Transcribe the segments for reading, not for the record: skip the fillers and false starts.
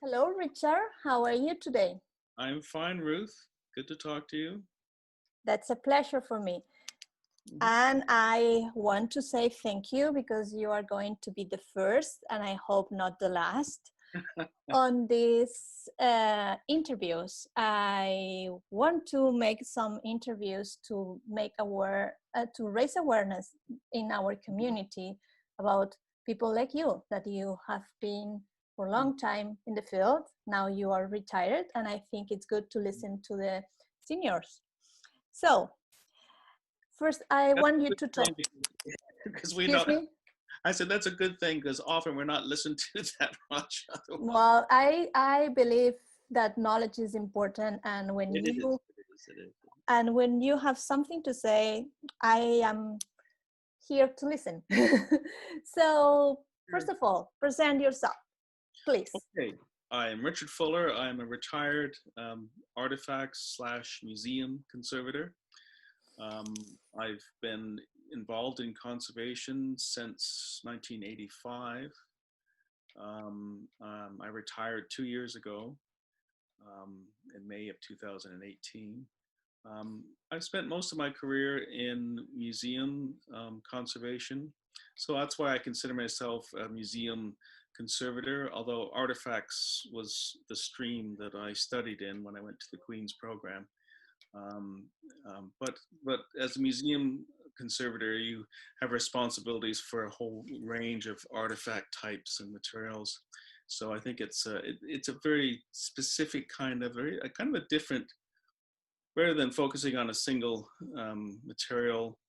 Hello, Richard. How are you today? I'm fine, Ruth. Good to talk to you. That's a pleasure for me. And I want to say thank you because you are going to be the first, and I hope not the last, on these interviews. I want to make some interviews to to raise awareness in our community about people like you, that you have been for a long time in the field. Now you are retired, and I think it's good to listen to the seniors. So first, I That's want a you good to thing talk. because we Excuse don't. me. I said that's a good thing because often we're not listened to that much. Otherwise, Well, I believe that knowledge is important, and when it is. you It is. It is. have something to say, I am here to listen. So first of all, present yourself, please. Okay. I am Richard Fuller. I am a retired artifacts/museum conservator. Um, I've been involved in conservation since 1985. I retired 2 years ago in May of 2018. I've spent most of my career in museum conservation, so that's why I consider myself a museum conservator, although artifacts was the stream that I studied in when I went to the Queen's program. Um, but as a museum conservator, you have responsibilities for a whole range of artifact types and materials. So I think it's a very specific kind of a kind of a different, rather than focusing on a single material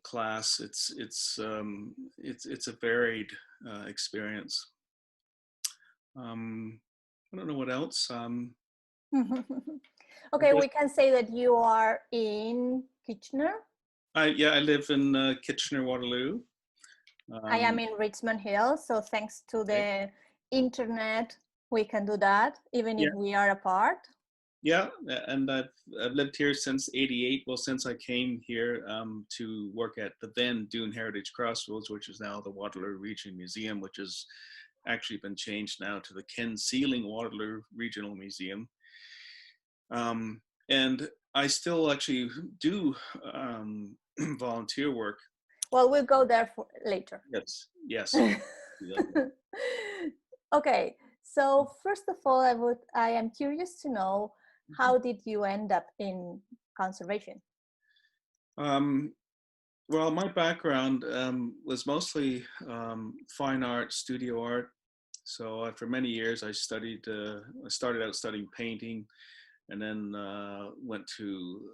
class. It's a varied experience. I don't know what else. I Okay, guess we can say that you are in Kitchener. I live in Kitchener Waterloo. I am Um, in Richmond Hill, so thanks to okay. the internet, we can do that even if Yeah, we are apart. yeah, and I've lived here since '88. Well, since I came here to work at the then Dune Heritage Crossroads, which is now the Waterloo Region Museum, which has actually been changed now to the Ken Sealing Waterloo Regional Museum. And I still actually do volunteer work. Well, we'll go there for later. Yes, yes. Okay, so first of all, I am curious to know, how did you end up in conservation? Um, well, my background was mostly fine art, studio art. So for many years, I started out studying painting, and then went to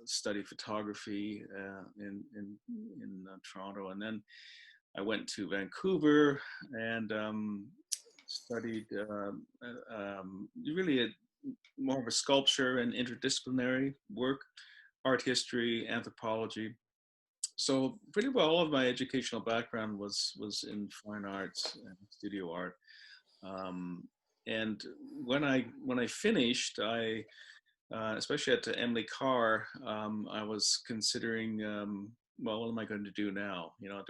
study photography in Toronto, and then I went to Vancouver and studied really more of a sculpture and interdisciplinary work, art history, anthropology. So pretty well all of my educational background was in fine arts and studio art. Um, and when I finished, especially at Emily Carr, I was considering, well, what am I going to do now? You know,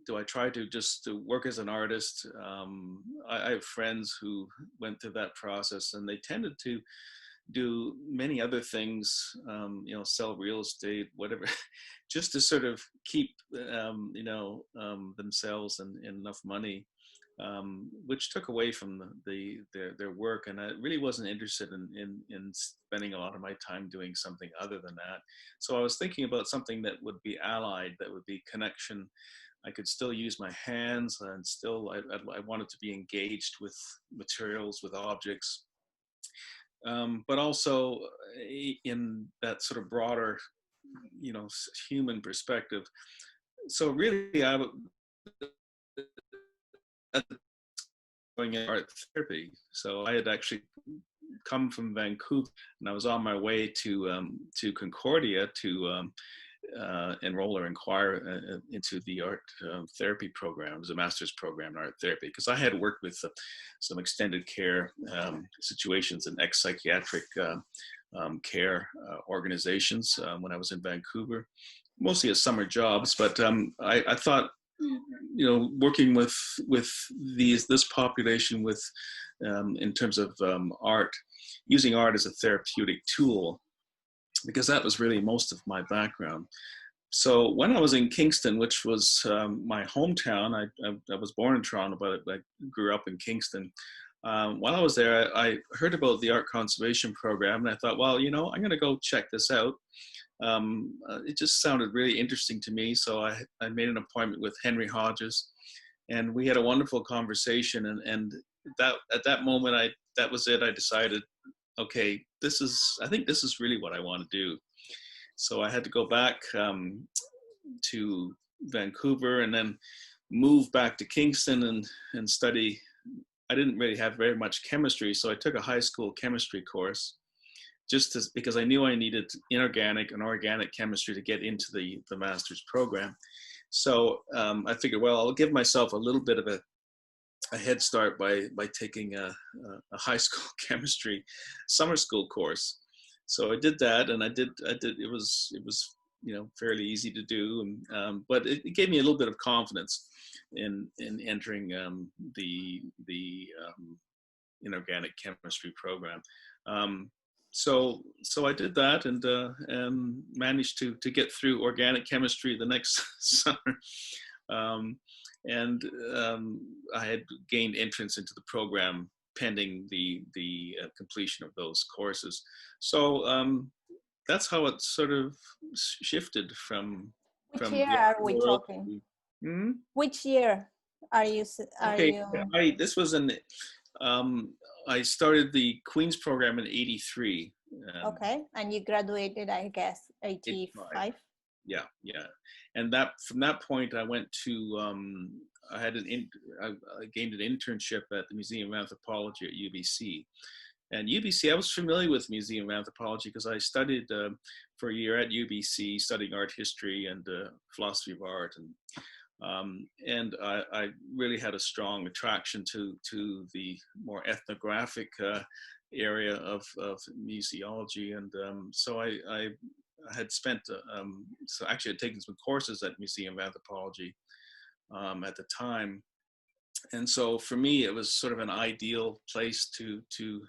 do I try to just to work as an artist? I have friends who went through that process, and they tended to do many other things, sell real estate, whatever, just to sort of keep, themselves and enough money, which took away from their work. And I really wasn't interested in spending a lot of my time doing something other than that. So I was thinking about something that would be allied, that would be connection. I could still use my hands, and still I wanted to be engaged with materials, with objects, but also in that sort of broader, human perspective. So really, I would going in art therapy. So I had actually come from Vancouver, and I was on my way to Concordia to enroll or inquire into the art therapy program. It was a master's program in art therapy, because I had worked with some extended care situations in ex-psychiatric care organizations when I was in Vancouver, mostly as summer jobs. But I thought working with this population with in terms of art, using art as a therapeutic tool, because that was really most of my background. So when I was in Kingston, which was my hometown, I was born in Toronto, but I grew up in Kingston. While I was there, I heard about the art conservation program, and I thought, well, I'm going to go check this out. It just sounded really interesting to me, so I made an appointment with Henry Hodges, and we had a wonderful conversation. And that at that moment, that was it. I decided, okay, I think this is really what I want to do. So I had to go back to Vancouver and then move back to Kingston and study. I didn't really have very much chemistry, so I took a high school chemistry course because I knew I needed inorganic and organic chemistry to get into the master's program. So I figured, well, I'll give myself a little bit of a head start by taking a high school chemistry summer school course. So I did that, and I did. It was fairly easy to do, but it gave me a little bit of confidence in entering the inorganic chemistry program. So I did that, and managed to get through organic chemistry the next summer. I had gained entrance into the program pending the completion of those courses. So that's how it sort of shifted from. Which year are we talking? Which year are you? This was I started the Queen's program in '83. Okay, and you graduated, I guess, 85. Yeah, and from that point, I went to I gained an internship at the Museum of Anthropology at UBC. And UBC, I was familiar with Museum of Anthropology because I studied for a year at UBC, studying art history and philosophy of art, and I really had a strong attraction to the more ethnographic area of museology, and so I had spent so actually I'd taken some courses at Museum of Anthropology at the time. And so for me, it was sort of an ideal place to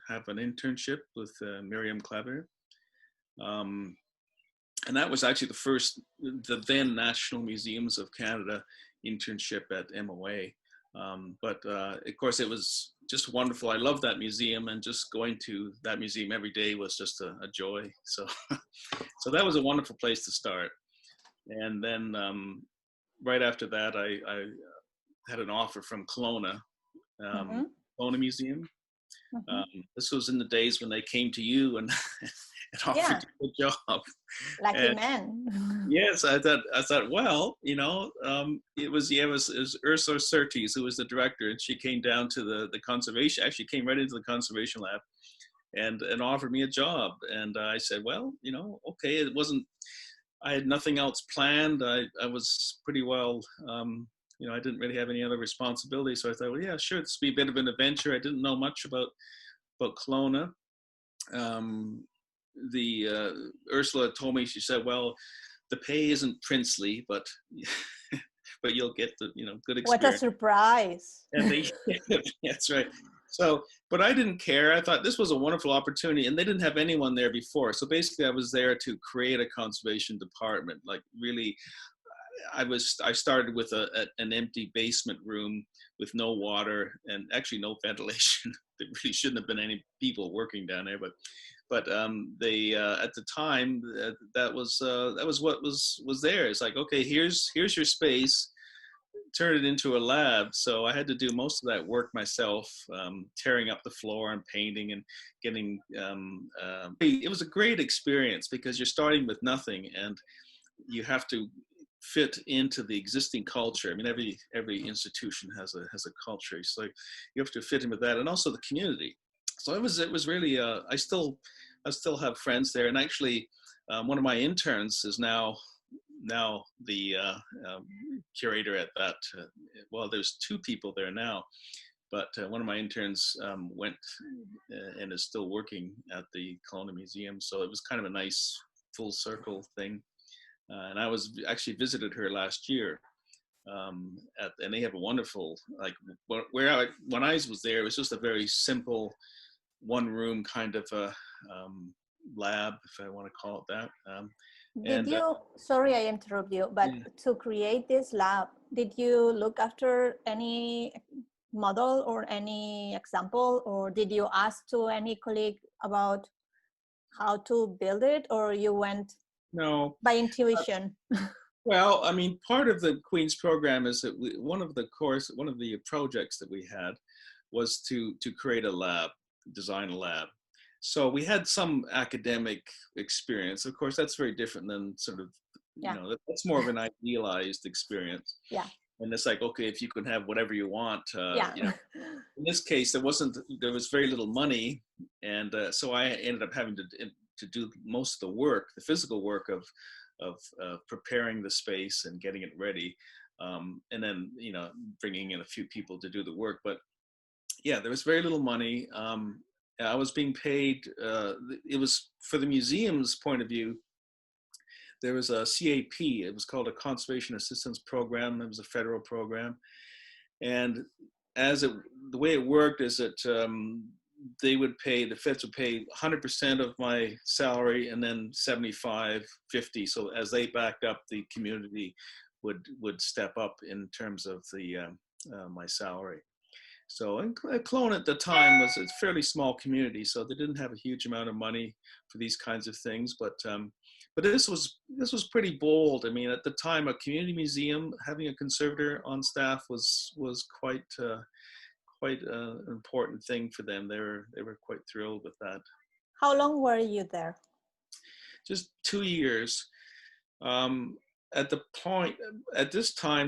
have an internship with Miriam Kleber. And that was actually the then National Museums of Canada internship at MOA. But of course, it was just wonderful. I loved that museum, and just going to that museum every day was just a joy. So, so that was a wonderful place to start. And then right after that, I had an offer from Kelowna, Kelowna Museum. This was in the days when they came to you and offered you a job. Lucky man. Yes, I thought, well, it was Ursula Surtees who was the director, and she came down to the conservation. Actually, came right into the conservation lab, and offered me a job. And I said, well, okay. It wasn't. I had nothing else planned. I was pretty well. I didn't really have any other responsibility, so I thought, well, yeah, sure, this would be a bit of an adventure. I didn't know much about Kelowna. Ursula told me, she said, well, the pay isn't princely, but but you'll get the good experience. What a surprise! That's right. So, but I didn't care. I thought this was a wonderful opportunity, and they didn't have anyone there before. So basically, I was there to create a conservation department. Like really, I started with an empty basement room with no water and actually no ventilation. There really shouldn't have been any people working down there, but they at the time that was what was there. It's like, okay, here's your space, turn it into a lab. So I had to do most of that work myself, tearing up the floor and painting and getting. It was a great experience because you're starting with nothing and you have to fit into the existing culture. I mean, every institution has a culture. So you have to fit in with that, and also the community. So it was really. I still have friends there, and actually, one of my interns is now the curator at that. Well, there's two people there now, but one of my interns went and is still working at the Kelowna Museum. So it was kind of a nice full circle thing. And I was actually visited her last year. and they have a wonderful, like, when I was there, it was just a very simple one room kind of a lab, if I want to call it that. Did And you, sorry I interrupt you, but yeah. to create this lab, did you look after any model or any example, or did you ask to any colleague about how to build it, or you went No, by intuition? well, I mean, part of the Queen's program is that one of the projects that we had was to create a lab, design a lab. So we had some academic experience. Of course, that's very different than sort of, Yeah. that's more of an idealized experience. Yeah. And it's like, okay, if you can have whatever you want, Yeah. In this case, there was very little money. And so I ended up having to do most of the work, the physical work of preparing the space and getting it ready. And then, bringing in a few people to do the work. But yeah, there was very little money. I was being paid, it was, for the museum's point of view, there was a CAP, it was called a Conservation Assistance Program. It was a federal program. And the way it worked is that the feds would pay 100% of my salary, and then 75, 50. So as they backed up, the community would step up in terms of my salary. So, and Kelowna at the time was a fairly small community, so they didn't have a huge amount of money for these kinds of things. But this was pretty bold. I mean, at the time, a community museum having a conservator on staff was quite an important thing for them. They were quite thrilled with that. How long were you there? Just 2 years.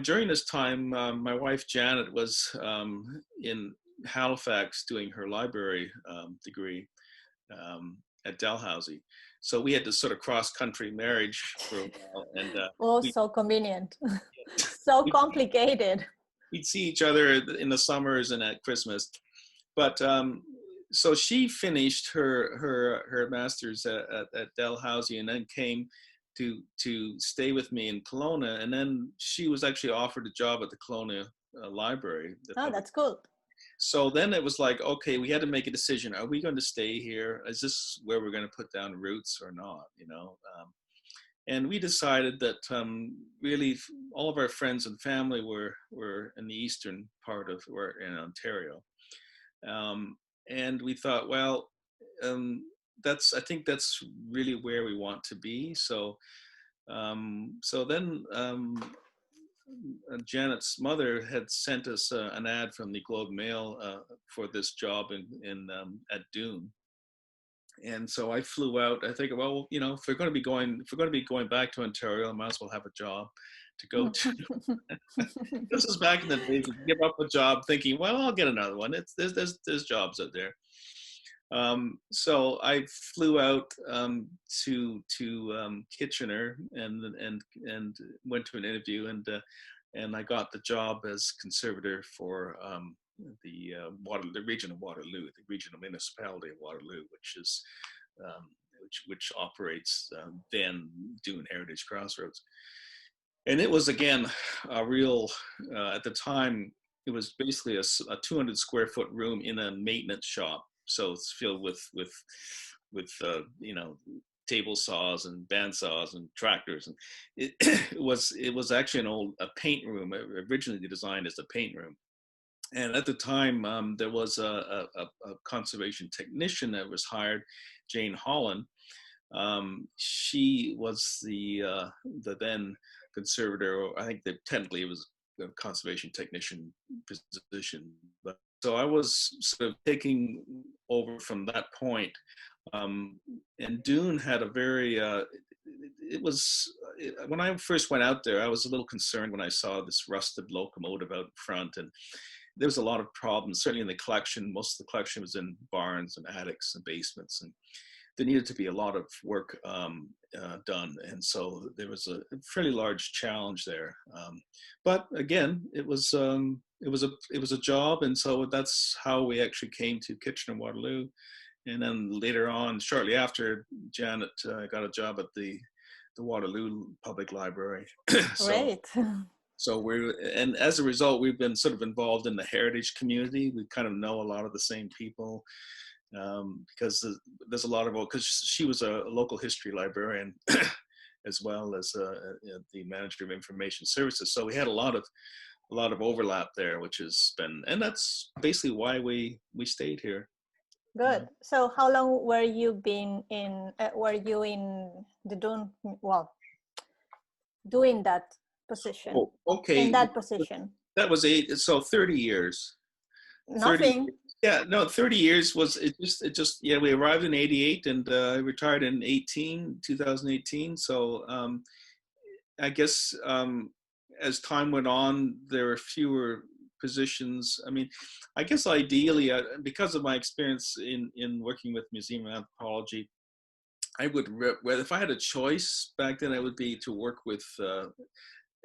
During this time, my wife Janet was in Halifax doing her library degree at Dalhousie. So we had this sort of cross-country marriage for a while. And so convenient. So complicated. We'd see each other in the summers and at Christmas. But so she finished her master's at Dalhousie, and then came to stay with me in Kelowna. And then she was actually offered a job at the Kelowna library. Oh, that's cool. So then it was like, okay, we had to make a decision. Are we going to stay here? Is this where we're going to put down roots or not? And we decided that really all of our friends and family were in the eastern part were in Ontario. And we thought, well, I think that's really where we want to be. So then Janet's mother had sent us an ad from the Globe Mail for this job at Doon. And so I flew out. I think, well, if we're going to be going back to Ontario, I might as well have a job to go to. This is back in the days of give up a job thinking, well, I'll get another one. There's jobs out there. So I flew out to Kitchener and went to an interview, and I got the job as conservator for the region of Waterloo, the regional municipality of Waterloo, which is which operates then Doon Heritage Crossroads. And it was, again, a real, at the time, it was basically a 200 square foot room in a maintenance shop. So it's filled with table saws and band saws and tractors. And it was actually a paint room, originally designed as a paint room. And at the time, there was a conservation technician that was hired, Jane Holland. She was the then conservator, or I think that technically it was a conservation technician position. But so I was sort of taking over from that point. And Doon had a very, when I first went out there, I was a little concerned when I saw this rusted locomotive out front, and there was a lot of problems, certainly in the collection. Most of the collection was in barns and attics and basements, and there needed to be a lot of work done. And so there was a fairly large challenge there. But again, it was a job, and so that's how we actually came to Kitchener-Waterloo. And then later on, shortly after, Janet got a job at the Waterloo Public Library. Great. So and as a result, we've been sort of involved in the heritage community. We kind of know a lot of the same people, because there's a lot of, because she was a local history librarian as well as the manager of information services. So we had a lot of overlap there, which has been, and that's basically why we stayed here. Good. So how long were you been in, were you in the doing that position? Oh, okay. In that position? That was 30 years. 30, Nothing. yeah, no, 30 years was, yeah, we arrived in 88 and retired in 2018. So I guess as time went on, there were fewer positions. I mean, I guess ideally, because of my experience in working with museum anthropology, I would, if I had a choice back then, it would be to work with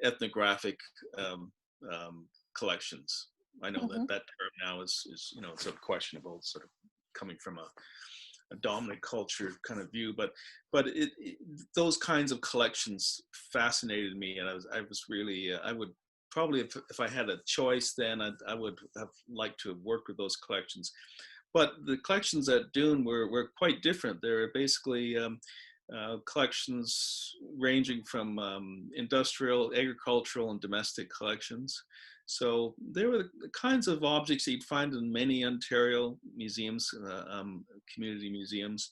ethnographic collections. I know that term now is sort of questionable, sort of coming from a dominant culture kind of view, but those kinds of collections fascinated me, and I was really I would probably, if I had a choice then, I would have liked to have worked with those collections. But the collections at Dune were quite different. They're basically collections ranging from industrial, agricultural, and domestic collections. So they were the kinds of objects that you'd find in many Ontario museums, community museums,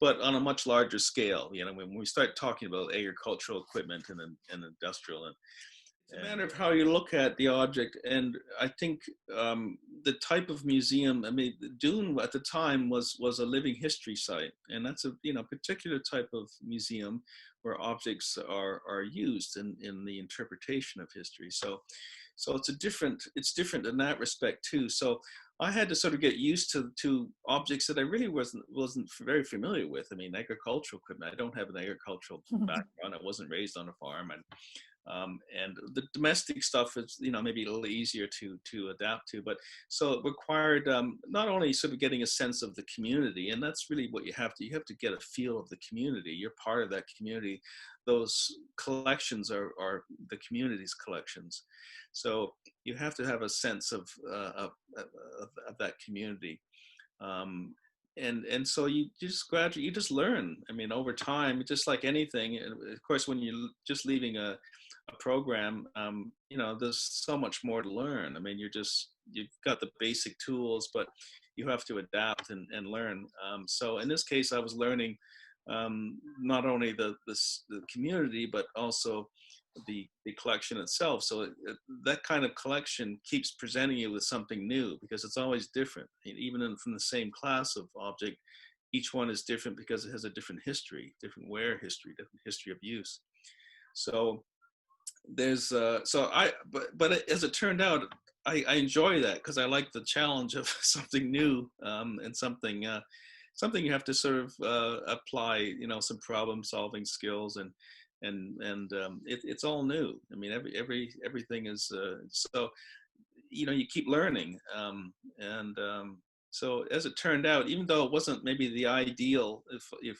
but on a much larger scale. You know, when we start talking about agricultural equipment and industrial, it's a matter of how you look at the object. And I think the type of museum, I mean, Dune at the time was a living history site, and that's a particular type of museum where objects are used in the interpretation of history. So it's different in that respect too. So I had to sort of get used to objects that I really wasn't very familiar with. I mean, agricultural equipment. I don't have an agricultural background. I wasn't raised on a farm, and the domestic stuff is maybe a little easier to adapt to. But so it required not only sort of getting a sense of the community, and that's really what you have to get a feel of the community. You're part of that community. Those collections are the community's collections. So you have to have a sense of that community, and so you just gradually learn. I mean, over time, just like anything. And of course, when you're just leaving a program, there's so much more to learn. I mean, you've got the basic tools, but you have to adapt and learn. So in this case, I was learning not only the community, but also the collection itself. So that kind of collection keeps presenting you with something new, because it's always different. Even from the same class of object, each one is different because it has a different history, different wear history, different history of use. So there's but as it turned out, I enjoy that, because I like the challenge of something new, and something you have to sort of apply, some problem solving skills, and it's all new. I mean, everything is so you keep learning, and so as it turned out, even though it wasn't maybe the ideal, if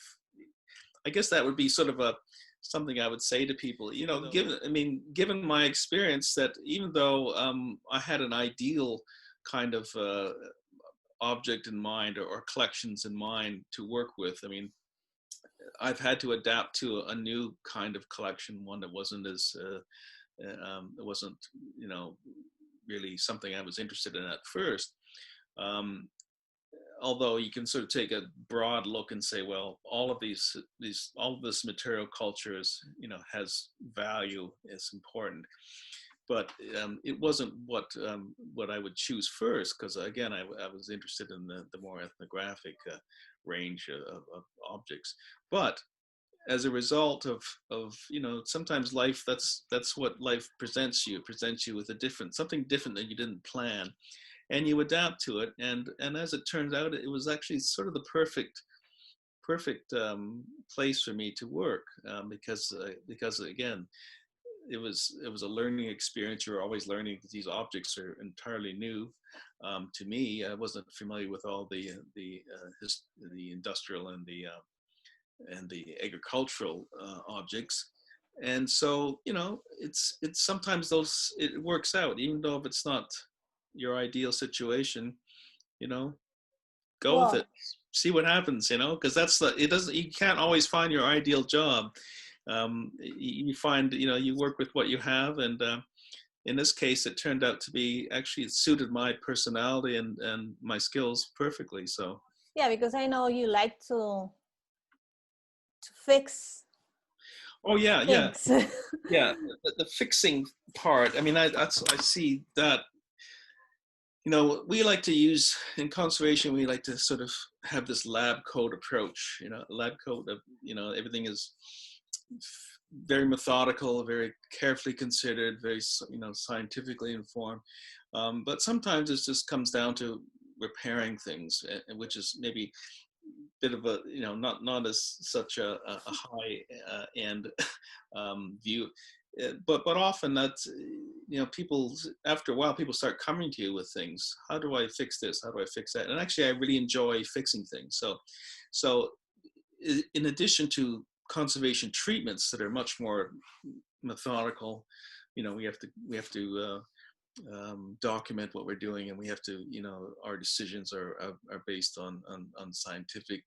I guess that would be sort of something I would say to people, given my experience, that even though I had an ideal kind of object in mind, or collections in mind to work with, I mean, I've had to adapt to a new kind of collection, one that wasn't it wasn't, really something I was interested in at first. Although you can sort of take a broad look and say, well, all of this material culture is, has value, it's important. But it wasn't what I would choose first, because again, I was interested in the more ethnographic range of objects. But as a result of sometimes life, that's what life presents you. It presents you with something different that you didn't plan, and you adapt to it. And as it turns out, it was actually sort of the perfect place for me to work, because again, it was a learning experience. You're always learning, because these objects are entirely new to me. I wasn't familiar with all the industrial and the agricultural objects. And so, it's sometimes it works out, even though if it's not your ideal situation, you know, go with it, Well, see what happens, because you can't always find your ideal job. You find, you work with what you have. And in this case, it turned out to be actually, it suited my personality and my skills perfectly. So, yeah, because I know you like to fix oh yeah, yeah, things. yeah. The fixing part. I mean, I see that. We like to use in conservation. We like to sort of have this lab coat approach. Lab coat of everything is very methodical, very carefully considered, very scientifically informed. But sometimes it just comes down to repairing things, which is maybe bit of a not as such a high end view. But often that's people, after a while, people start coming to you with things. How do I fix this? How do I fix that? And actually, I really enjoy fixing things. So in addition to conservation treatments that are much more methodical, we have to document what we're doing, and we have to, our decisions are based on scientific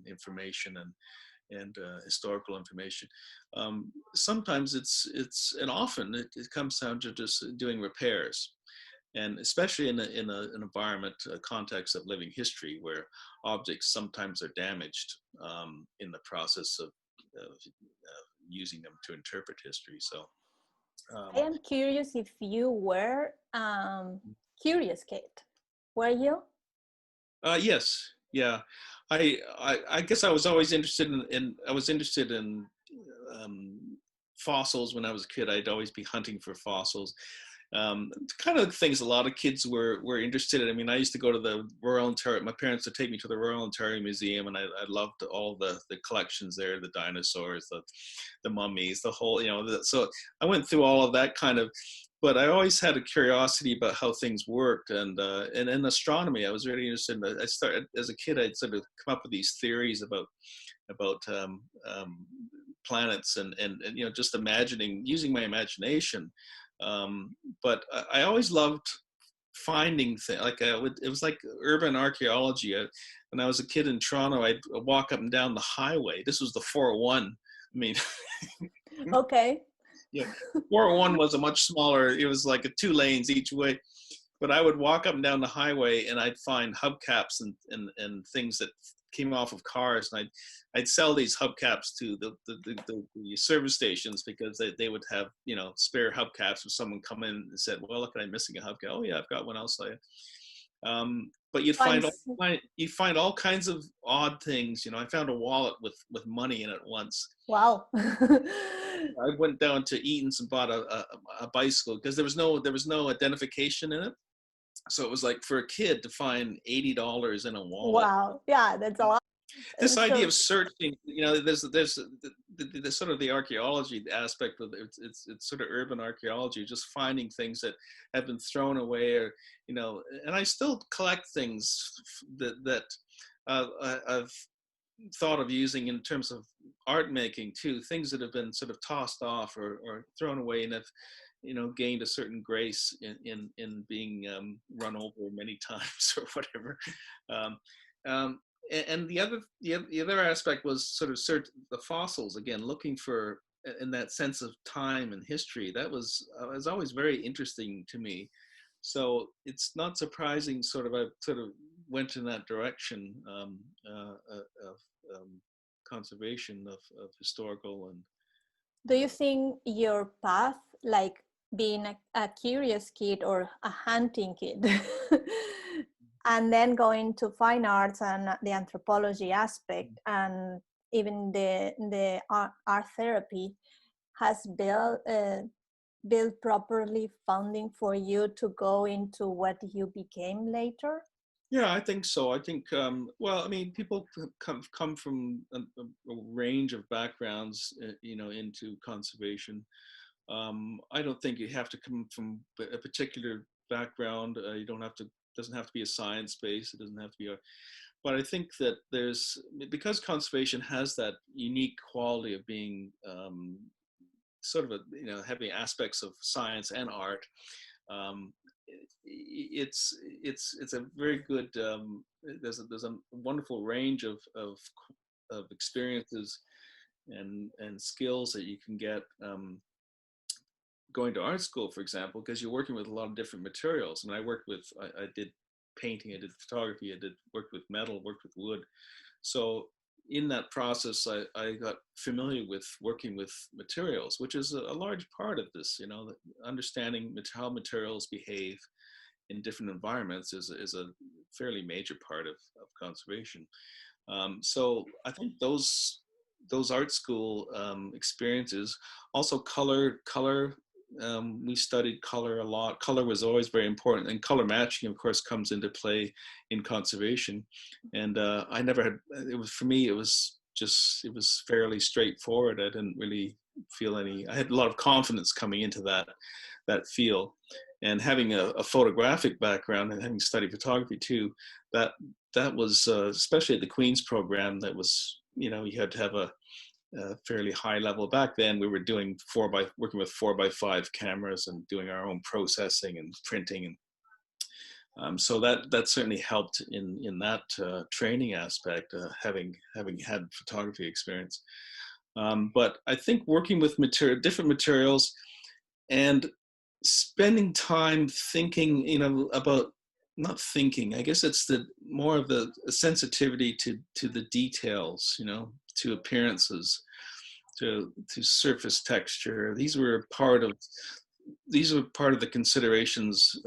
information and historical information. Sometimes and often it comes down to just doing repairs, and especially in an environment, a context of living history, where objects sometimes are damaged in the process of using them to interpret history. So. I Um, am curious if you were curious kid. Were you? yes, yeah. I guess I was always interested in um, fossils when I was a kid. I'd always be hunting for fossils. Kind of things a lot of kids were interested in. I mean, I used to go to the Royal Ontario. My parents would take me to the Royal Ontario Museum, and I loved all the collections there, the dinosaurs, the mummies, the whole, so I went through all of that kind of. But I always had a curiosity about how things worked, and in astronomy, I was really interested. I started as a kid. I'd sort of come up with these theories about planets, and just imagining, using my imagination. But I always loved finding things. Like it was like urban archaeology. When I was a kid in Toronto, I'd walk up and down the highway. This was the 401. I mean, Okay. yeah, 401 was a much smaller. It was like a 2 lanes each way. But I would walk up and down the highway, and I'd find hubcaps and things that came off of cars, and I'd sell these hubcaps to the service stations, because they would have spare hubcaps if someone come in and said, well, look, I'm missing a hubcap. Oh yeah, I've got one. I'll sell you. But Finds. you find all kinds of odd things. I found a wallet with money in it once. Wow. I went down to Eaton's and bought a bicycle, because there was no identification in it. So it was like, for a kid to find $80 in a wallet. Wow. Yeah, that's a lot. This idea So of searching, there's the sort of the archaeology aspect of it. It's sort of urban archaeology, just finding things that have been thrown away, or and I still collect things that I've thought of using in terms of art making too, things that have been sort of tossed off or thrown away, and have gained a certain grace in being run over many times or whatever. um, um, and the other aspect was sort of search the fossils again, looking for in that sense of time and history. That was always very interesting to me. So it's not surprising, I sort of went in that direction of conservation of historical and. do you think your path, like being a curious kid or a hunting kid, and then going to fine arts and the anthropology aspect, and even the art therapy, has built properly funding for you to go into what you became later? Yeah, I think so. I think, well, I mean, people come from a range of backgrounds, into conservation. I don't think you have to come from a particular background. You don't have to. Doesn't have to be a science base. It doesn't have to be a. but I think that because conservation has that unique quality of being sort of having aspects of science and art. Um, it's a very good. There's a wonderful range of experiences and skills that you can get going to art school, for example, because you're working with a lot of different materials. And I did painting, I did photography, worked with metal, worked with wood. So in that process, I got familiar with working with materials, which is a large part of this, understanding how materials behave in different environments is a fairly major part of conservation. So I think those art school experiences, also color. We studied color a lot. Color was always very important, and color matching, of course, comes into play in conservation. And I never had. It was for me. It was fairly straightforward. I didn't really feel any. I had a lot of confidence coming into that field, and having a photographic background and having studied photography too. That was especially at the Queen's program. That was you had to have a fairly high level. Back then we were doing working with 4x5 cameras and doing our own processing and printing, and so that certainly helped in that training aspect, having had photography experience. But I think working with different materials and spending time thinking, about, not thinking, I guess it's more of the sensitivity to the details, to appearances, to surface texture. These were part of the considerations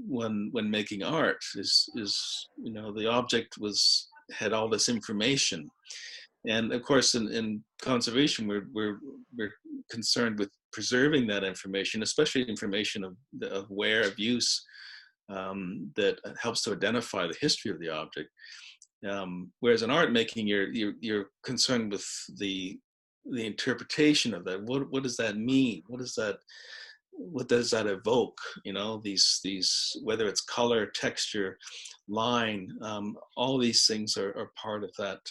when making art. Is the object had all this information, and of course in conservation we're concerned with preserving that information, especially information of wear, of use, that helps to identify the history of the object. Whereas in art making, you're concerned with the interpretation of that. What does that mean? What does that evoke? These whether it's color, texture, line, all these things are part of that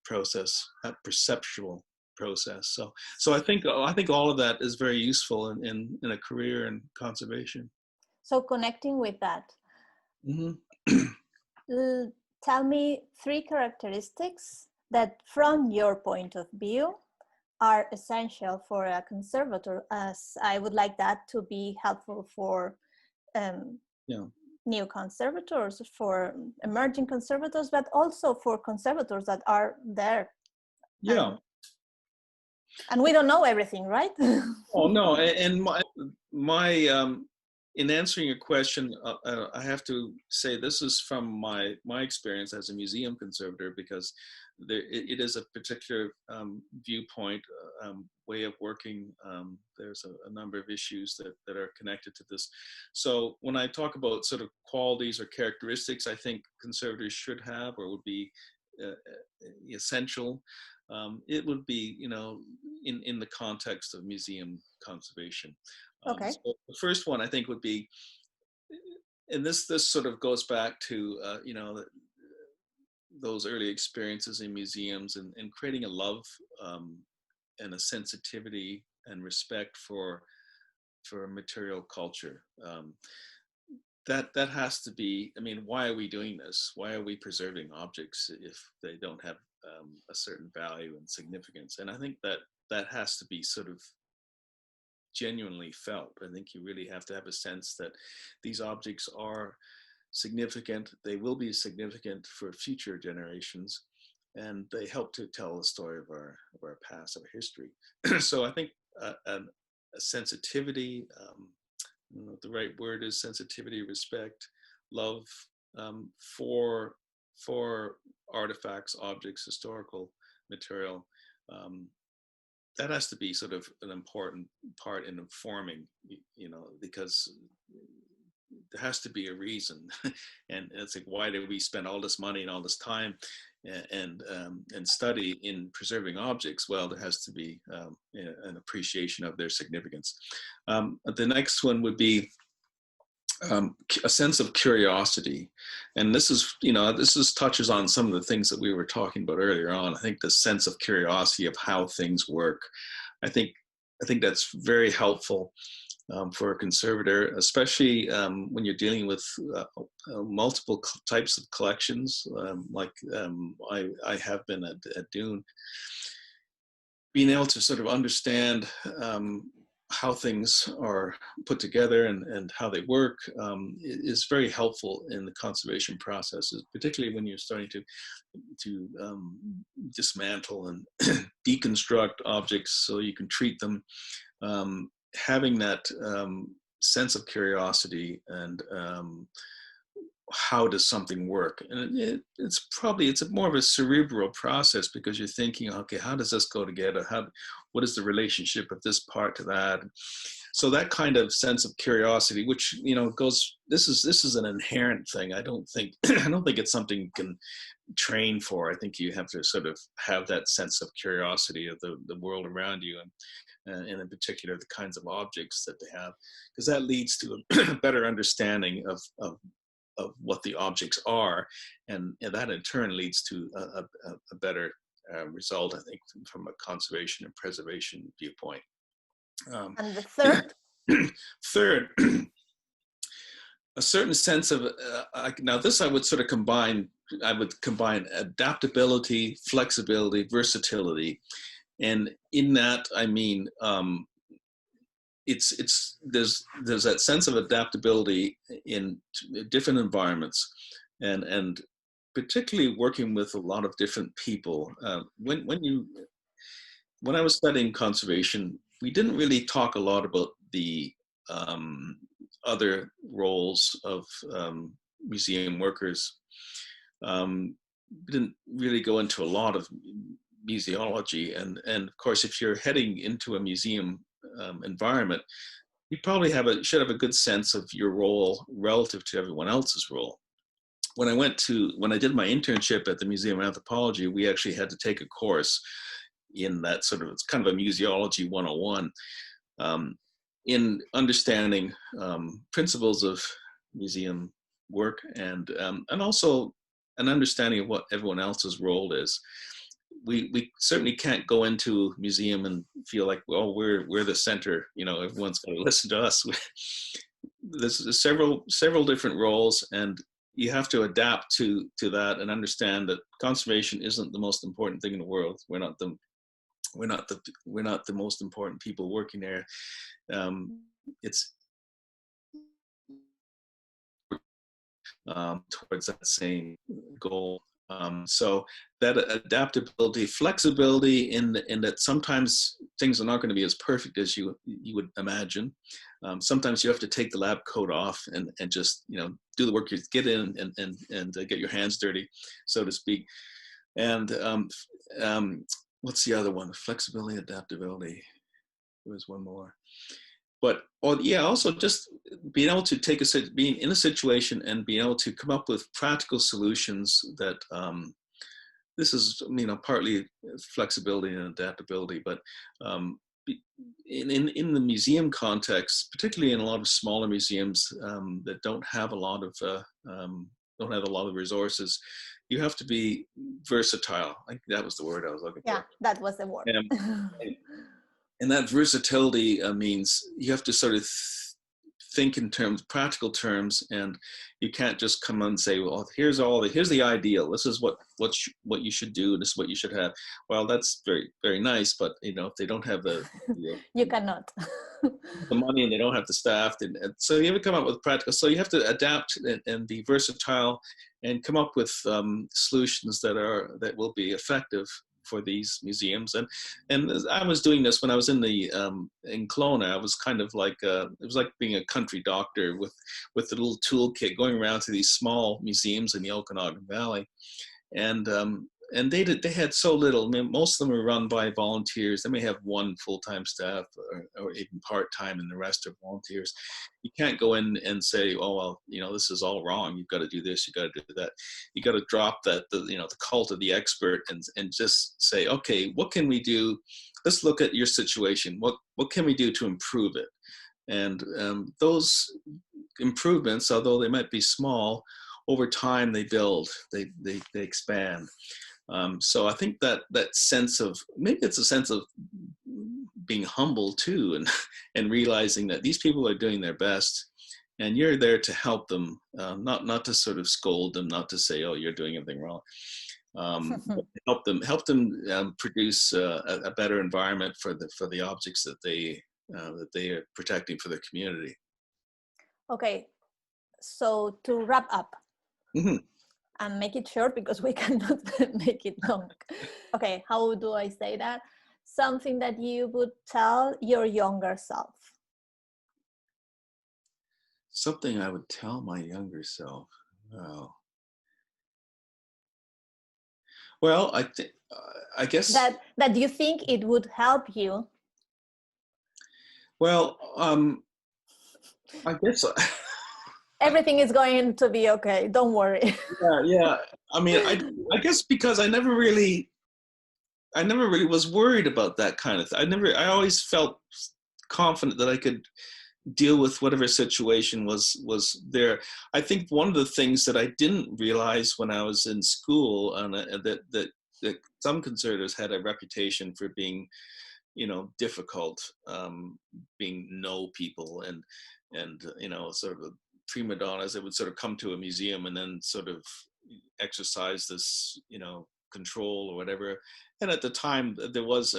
process, that perceptual process. So I think all of that is very useful in a career in conservation. So connecting with that, mm-hmm. Tell me 3 characteristics that from your point of view are essential for a conservator, as I would like that to be helpful for new conservators, for emerging conservators, but also for conservators that are there. Yeah. And we don't know everything, right? Oh no, and my in answering your question, I have to say this is from my experience as a museum conservator, because it is a particular viewpoint, way of working. There's a number of issues that are connected to this. So when I talk about sort of qualities or characteristics I think conservators should have or would be essential, it would be, in the context of museum conservation. Okay. So the first one I think would be, and this sort of goes back to those early experiences in museums and creating a love and a sensitivity and respect for material culture. That has to be. I mean, why are we doing this? Why are we preserving objects if they don't have a certain value and significance? And I think that has to be sort of genuinely felt. I think you really have to have a sense that these objects are significant. They will be significant for future generations, and they help to tell the story of our past, our history. So I think a sensitivity, I don't know what the right word is, sensitivity, respect, love for artifacts, objects, historical material. That has to be sort of an important part in informing, because there has to be a reason. And it's like, why do we spend all this money and all this time and study in preserving objects? Well, there has to be an appreciation of their significance. The next one would be a sense of curiosity. And this is, touches on some of the things that we were talking about earlier on. I think the sense of curiosity of how things work. I think that's very helpful for a conservator, especially when you're dealing with multiple types of collections, like I have been at Dune. Being able to sort of understand how things are put together and how they work is very helpful in the conservation processes, particularly when you're starting to dismantle and deconstruct objects so you can treat them. Having that sense of curiosity and how does something work? And it's more of a cerebral process, because you're thinking, okay, how does this go together? What is the relationship of this part to that? So that kind of sense of curiosity, which, this is an inherent thing. I don't think it's something you can train for. I think you have to sort of have that sense of curiosity of the world around you, and in particular the kinds of objects that they have, because that leads to a better understanding of what the objects are, and that in turn leads to a better result, I think, from a conservation and preservation viewpoint. And the third? Third, a certain sense of, now this I would combine adaptability, flexibility, versatility. And in that, I mean, there's that sense of adaptability in different environments, and particularly working with a lot of different people. When I was studying conservation, we didn't really talk a lot about the other roles of museum workers. We didn't really go into a lot of museology, and of course, if you're heading into a museum environment, you probably should have a good sense of your role relative to everyone else's role. When I did my internship at the Museum of Anthropology, we actually had to take a course in that it's kind of a museology 101, in understanding principles of museum work, and also an understanding of what everyone else's role is. We certainly can't go into a museum and feel like, well, we're the center, everyone's going to listen to us. There's several different roles, and you have to adapt to that and understand that conservation isn't the most important thing in the world. We're not the most important people working there. It's towards that same goal. So that adaptability, flexibility in that sometimes things are not going to be as perfect as you would imagine. Sometimes you have to take the lab coat off and just do the work, you get in and get your hands dirty, so to speak. And what's the other one? Flexibility, adaptability. There was one more. But also just being able to being in a situation and being able to come up with practical solutions that this is partly flexibility and adaptability, but in the museum context, particularly in a lot of smaller museums that don't have a lot of resources, you have to be versatile. I think that was the word I was looking for. Yeah, that was the word. And that versatility means you have to sort of think in practical terms, and you can't just come and say, well, here's the ideal. This is what you should do. This is what you should have. Well, that's very, very nice, but if they don't have you cannot the money, and they don't have the staff, and so you have to come up with practical. So you have to adapt and be versatile, and come up with solutions that will be effective for these museums. And I was doing this when I was in Kelowna. I was kind of like it was like being a country doctor with the little toolkit, going around to these small museums in the Okanagan Valley, and they had so little. I mean, most of them are run by volunteers. They may have one full-time staff or even part-time, and the rest are volunteers. You can't go in and say, oh, well, this is all wrong. You've got to do this. You've got to do that. You got to drop the cult of the expert and just say, okay, what can we do? Let's look at your situation. What can we do to improve it? And those improvements, although they might be small, over time they build, they expand. So I think that sense of, maybe it's a sense of being humble too, and realizing that these people are doing their best, and you're there to help them, not to sort of scold them, not to say, oh, you're doing everything wrong. Help them produce a better environment for the objects that they are protecting for their community. Okay, so to wrap up, Mm-hmm. and make it short because we cannot make it long. Okay, how do I say that? Something that you would tell your younger self. Something I would tell my younger self. Wow. Well, I guess that you think it would help you. Well, I guess Everything is going to be okay. Don't worry. yeah. I mean, I guess because I never really was worried about that kind of thing. I always felt confident that I could deal with whatever situation was there. I think one of the things that I didn't realize when I was in school, and that some conservators had a reputation for being, difficult, being no people, and sort of prima donnas that would sort of come to a museum and then sort of exercise this, control or whatever. And at the time there was,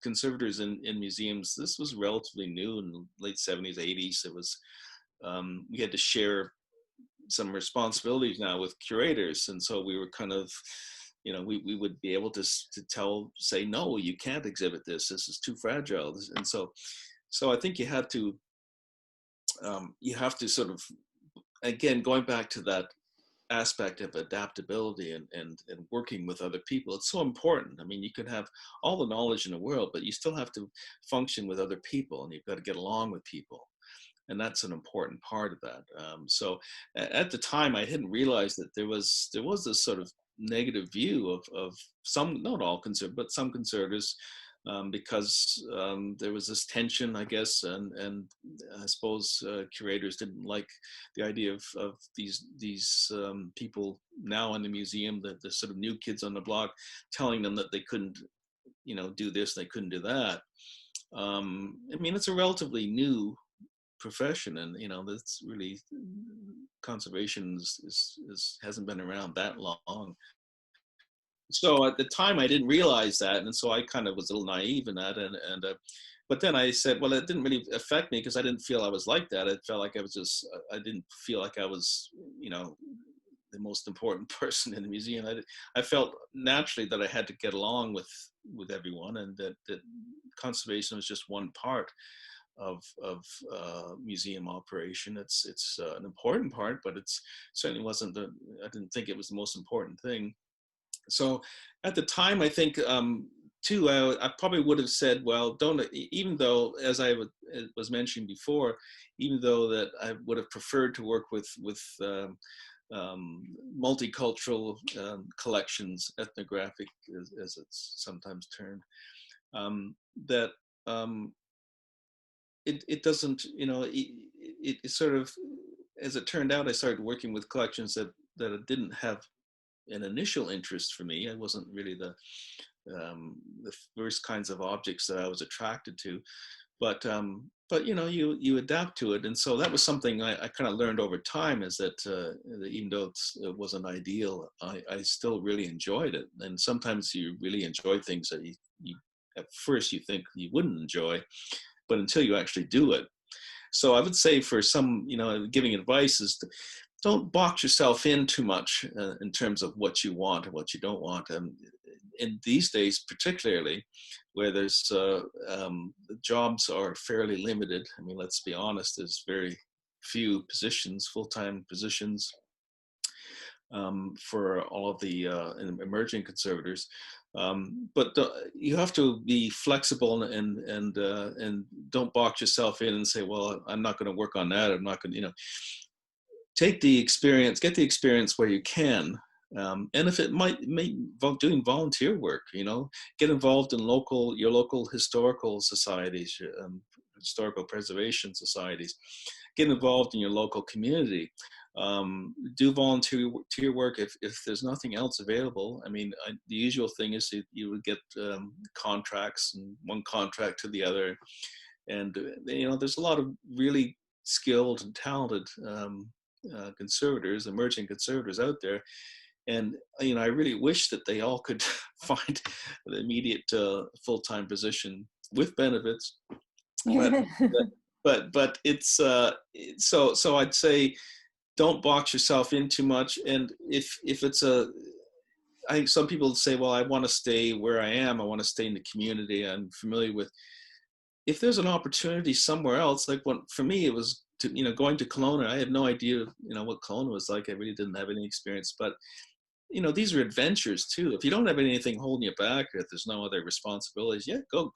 conservators in museums, this was relatively new in the late 70s, 80s. It was, we had to share some responsibilities now with curators. And so we were kind of, we would be able to say, no, you can't exhibit this. This is too fragile. And so I think you have to sort of, again, going back to that aspect of adaptability and working with other people. It's so important. I mean, you can have all the knowledge in the world, but you still have to function with other people, and you've got to get along with people. And that's an important part of that. So at the time, I hadn't realized that there was this sort of negative view of some, not all conservators, but some conservators, because there was this tension, I guess, and I suppose curators didn't like the idea of these people now in the museum, the sort of new kids on the block, telling them that they couldn't, do this, they couldn't do that. It's a relatively new profession, and that's really, conservation hasn't been around that long. So at the time I didn't realize that, and so I kind of was a little naive in that, but then I said, well, it didn't really affect me because I didn't feel I was like that. It felt like I didn't feel like I was, the most important person in the museum. I felt naturally that I had to get along with everyone, and that conservation was just one part of museum operation. It's an important part, but it's certainly wasn't I didn't think it was the most important thing. So at the time, I think too, I probably would have said, well, don't, even though, as I was mentioning before, even though that I would have preferred to work with multicultural collections, ethnographic as it's sometimes termed, that it doesn't, it sort of, as it turned out, I started working with collections that didn't have an initial interest for me. I wasn't really the first kinds of objects that I was attracted to, but you adapt to it. And so that was something I kind of learned over time, is that even though it wasn't ideal, I still really enjoyed it. And sometimes you really enjoy things that you at first you think you wouldn't enjoy, but until you actually do it. So I would say, for some, giving advice is to don't box yourself in too much in terms of what you want or what you don't want. And in these days, particularly, where there's the jobs are fairly limited. I mean, let's be honest, there's very few positions, full-time positions, for all of the emerging conservators. But you have to be flexible and don't box yourself in and say, well, I'm not going to work on that. I'm not going to, take the experience, get the experience where you can. And if it might doing volunteer work, get involved in your local historical societies, historical preservation societies. Get involved in your local community. Do volunteer work if there's nothing else available. I mean, the usual thing is you would get contracts, and one contract to the other. And, there's a lot of really skilled and talented conservators, emerging conservators out there. And, I really wish that they all could find the immediate full-time position with benefits. But it's so I'd say don't box yourself in too much. And if it's I think some people say, well, I want to stay where I am. I want to stay in the community I'm familiar with. If there's an opportunity somewhere else, like for me, it was going to Kelowna. I had no idea, what Kelowna was like. I really didn't have any experience, but these are adventures too. If you don't have anything holding you back, or if there's no other responsibilities, yeah, go.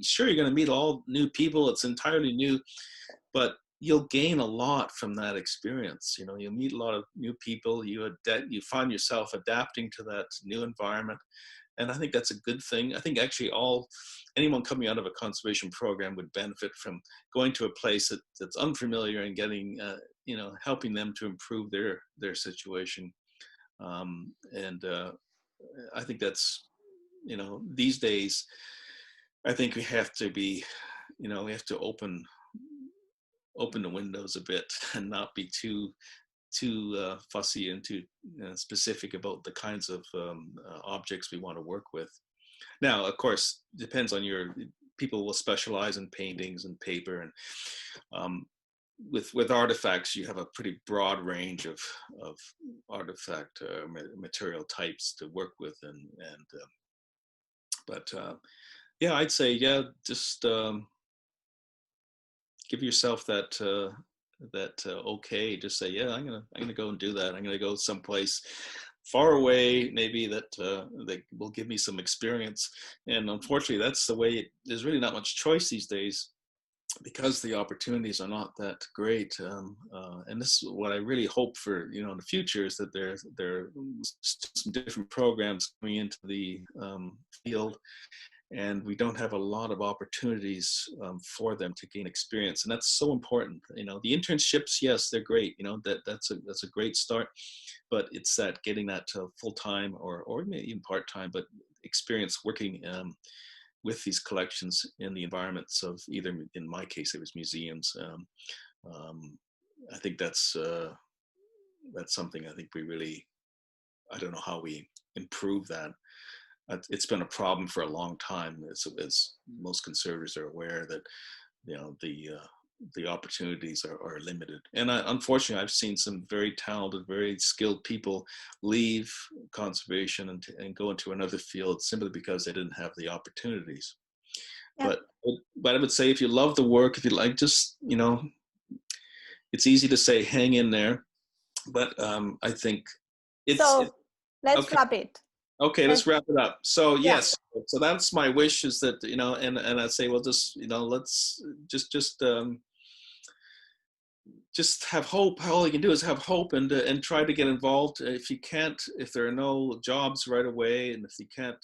Sure, you're going to meet all new people. It's entirely new, but you'll gain a lot from that experience. You'll meet a lot of new people. You find yourself adapting to that new environment. And I think that's a good thing. I think actually anyone coming out of a conservation program would benefit from going to a place that's unfamiliar and getting, helping them to improve their situation. And I think that's, these days, I think we have to be, we have to open the windows a bit and not be too fussy and too specific about the kinds of objects we want to work with. Now, of course, depends on people will specialize in paintings and paper, and with artifacts, you have a pretty broad range of artifact material types to work with, but yeah, I'd say just give yourself that okay. Just say, yeah, I'm gonna go and do that. I'm gonna go someplace far away, maybe that will give me some experience. And unfortunately, that's the way. There's really not much choice these days, because the opportunities are not that great. And this is what I really hope for, in the future, is that there are some different programs coming into the field, and we don't have a lot of opportunities for them to gain experience. And that's so important. The internships, yes, they're great. That's a great start, but it's that getting that to full-time or maybe even part-time, but experience working with these collections in the environments of, either, in my case, it was museums. I think that's something I think we really, I don't know how we improve that. It's been a problem for a long time, as most conservators are aware, that the opportunities are limited. And unfortunately, I've seen some very talented, very skilled people leave conservation and go into another field simply because they didn't have the opportunities. Yeah. But I would say, if you love the work, if you like, just it's easy to say hang in there, but I think it's. So let's okay. wrap it. Okay, let's wrap it up. So yes, so that's my wish, is that, and I'd say, well, just, let's just have hope. All you can do is have hope, and try to get involved. If there are no jobs right away, and if you can't,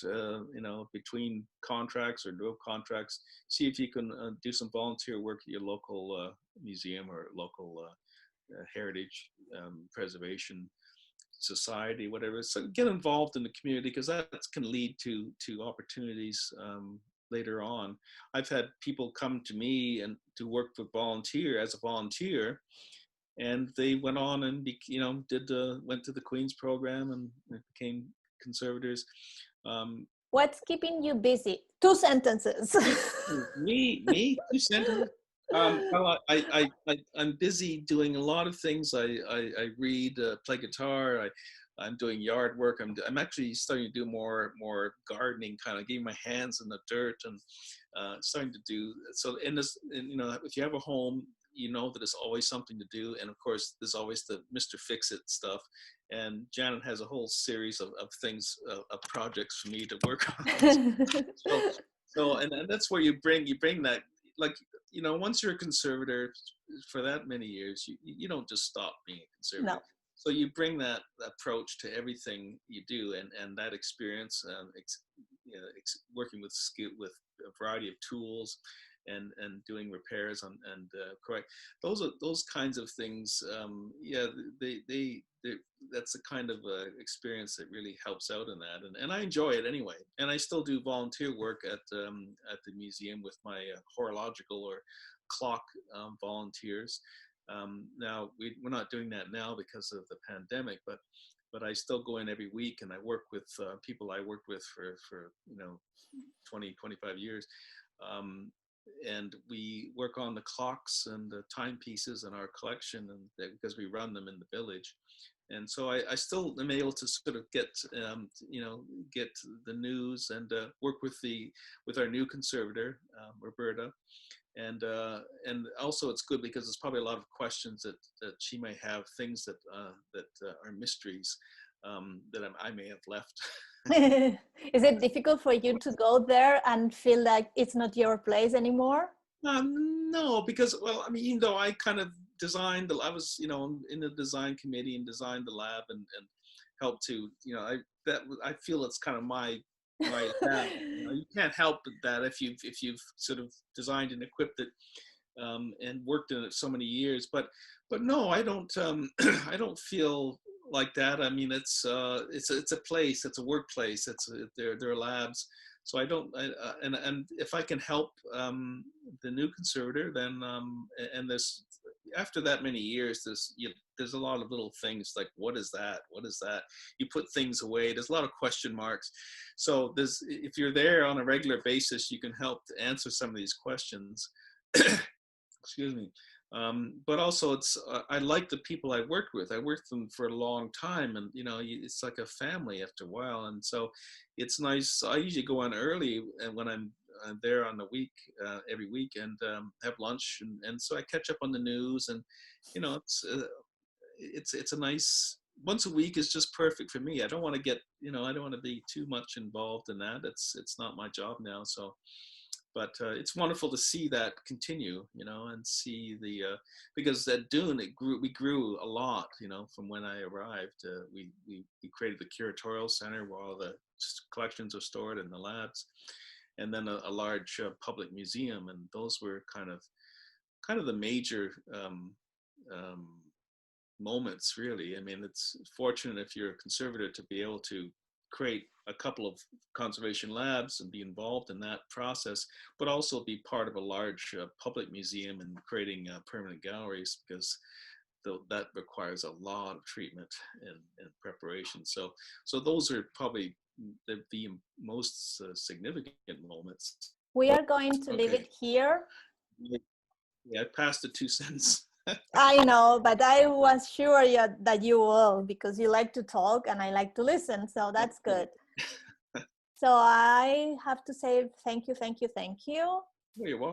between contracts or no contracts, see if you can do some volunteer work at your local museum or local heritage preservation society, whatever. So get involved in the community, because that can lead to opportunities later on. I've had people come to me and to work with as a volunteer, and they went on and went to the Queen's program and became conservators. What's keeping you busy? 2 sentences. me 2 sentences. Well, I'm busy doing a lot of things. I read, play guitar. I'm doing yard work. I'm actually starting to do more gardening, kind of getting my hands in the dirt, and starting to do so. If you have a home, that there's always something to do, and of course, there's always the Mr. Fix-It stuff. And Janet has a whole series of things, of projects for me to work on. so and that's where you bring that, like, once you're a conservator for that many years, you don't just stop being a conservator. No. So you bring that approach to everything you do, and that experience, working with a variety of tools, and doing repairs and correct. Those kinds of things. Yeah, they that's the kind of experience that really helps out in that, and I enjoy it anyway. And I still do volunteer work at the museum with my horological or clock volunteers. Now we're not doing that now because of the pandemic, but I still go in every week, and I work with people I worked with for 20, 25 years. And we work on the clocks and the timepieces in our collection, and because we run them in the village. And so I still am able to sort of get get the news and work with our new conservator, Roberta. And also it's good because there's probably a lot of questions that she may have, things that are mysteries that I may have left. Is it difficult for you to go there and feel like it's not your place anymore? No, because, well, I mean, even though I kind of designed I was, in the design committee and designed the lab and helped to, I feel it's kind of my lab. You can't help that if you've sort of designed and equipped it and worked in it so many years. But no, I don't I don't feel like that. I mean, it's a place, it's a workplace, there are labs. So I don't, and if I can help the new conservator, then and this after that many years, there's a lot of little things like what is that? What is that? You put things away. There's a lot of question marks. So if you're there on a regular basis, you can help to answer some of these questions. Excuse me. But also I like the people I worked with. I worked with them for a long time, and it's like a family after a while. And so it's nice. I usually go on early, and when I'm there on the week, every week, and have lunch, and so I catch up on the news, and it's a nice. Once a week is just perfect for me. I don't want to get I don't want to be too much involved in that. It's not my job now, so. But it's wonderful to see that continue, and see because at Dune we grew a lot, from when I arrived. We created the curatorial center where all the collections are stored in the labs, and then a large public museum, and those were kind of the major moments, really. I mean, it's fortunate if you're a conservator to be able to create a couple of conservation labs and be involved in that process, but also be part of a large public museum and creating permanent galleries, because that requires a lot of treatment and preparation. So those are probably the most significant moments. We are going to leave it here. Yeah, I passed the 2 cents. I know, but I was sure that you will, because you like to talk and I like to listen, so that's good. So I have to say thank you. You're welcome.